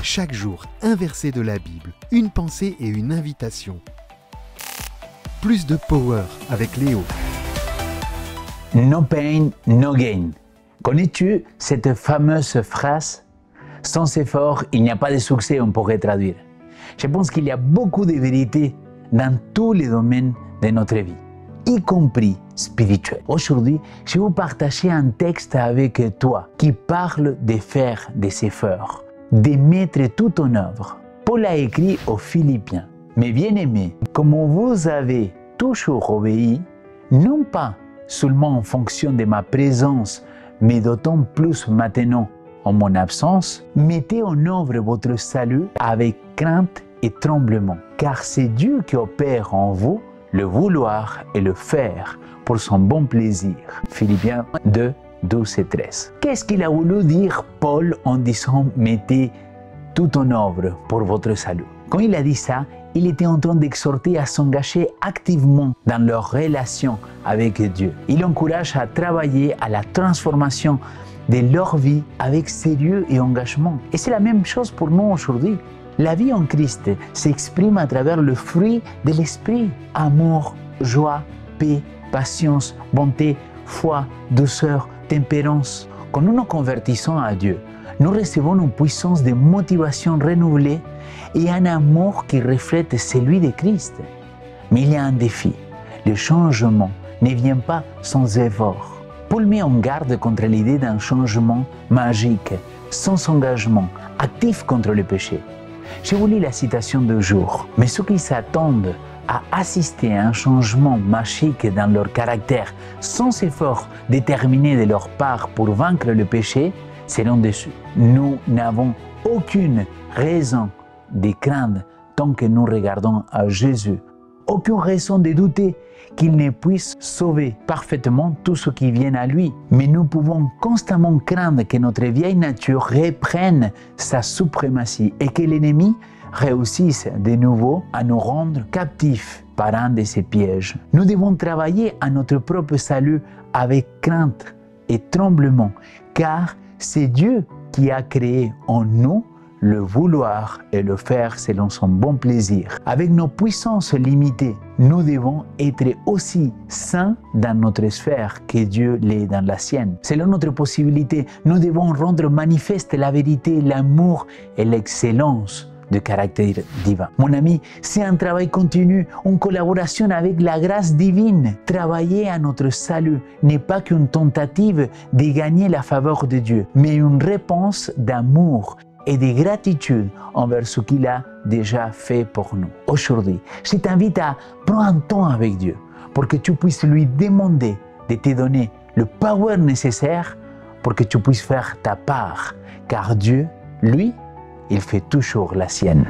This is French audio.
Chaque jour, un verset de la Bible, une pensée et une invitation. Plus de power avec Léo. No pain, no gain. Connais-tu cette fameuse phrase? Sans effort, il n'y a pas de succès, on pourrait traduire. Je pense qu'il y a beaucoup de vérité dans tous les domaines de notre vie, y compris spirituel. Aujourd'hui, je vais vous partager un texte avec toi qui parle de faire des efforts, de mettre tout en œuvre. Paul a écrit aux Philippiens: mes bien-aimés, comme vous avez toujours obéi, non pas seulement en fonction de ma présence, mais d'autant plus maintenant en mon absence, mettez en œuvre votre salut avec crainte et tremblement, car c'est Dieu qui opère en vous le vouloir et le faire pour son bon plaisir. Philippiens 2, 12 et 13. Qu'est-ce qu'il a voulu dire Paul en disant « mettez tout en œuvre pour votre salut » ? Quand il a dit ça, il était en train d'exhorter à s'engager activement dans leur relation avec Dieu. Il encourage à travailler à la transformation de leur vie avec sérieux et engagement. Et c'est la même chose pour nous aujourd'hui. La vie en Christ s'exprime à travers le fruit de l'esprit: amour, joie, paix, patience, bonté, foi, douceur, tempérance. Quand nous nous convertissons à Dieu, nous recevons une puissance de motivation renouvelée et un amour qui reflète celui de Christ. Mais il y a un défi. Le changement ne vient pas sans effort. Paul met en garde contre l'idée d'un changement magique, sans engagement, actif contre le péché. Je vous lis la citation du jour. Mais ceux qui s'attendent à assister à un changement magique dans leur caractère, sans effort déterminé de leur part pour vaincre le péché, seront déçus. Nous n'avons aucune raison de craindre tant que nous regardons à Jésus. Aucune raison de douter qu'il ne puisse sauver parfaitement tous ceux qui viennent à lui. Mais nous pouvons constamment craindre que notre vieille nature reprenne sa suprématie et que l'ennemi réussisse de nouveau à nous rendre captifs par un de ses pièges. Nous devons travailler à notre propre salut avec crainte et tremblement, car c'est Dieu qui a créé en nous le vouloir et le faire selon son bon plaisir. Avec nos puissances limitées, nous devons être aussi saints dans notre sphère que Dieu l'est dans la sienne. Selon notre possibilité, nous devons rendre manifeste la vérité, l'amour et l'excellence du caractère divin. Mon ami, c'est un travail continu, en collaboration avec la grâce divine. Travailler à notre salut n'est pas qu'une tentative de gagner la faveur de Dieu, mais une réponse d'amour et de gratitude envers ce qu'il a déjà fait pour nous. Aujourd'hui, je t'invite à prendre un temps avec Dieu pour que tu puisses lui demander de te donner le power nécessaire pour que tu puisses faire ta part, car Dieu, lui, il fait toujours la sienne.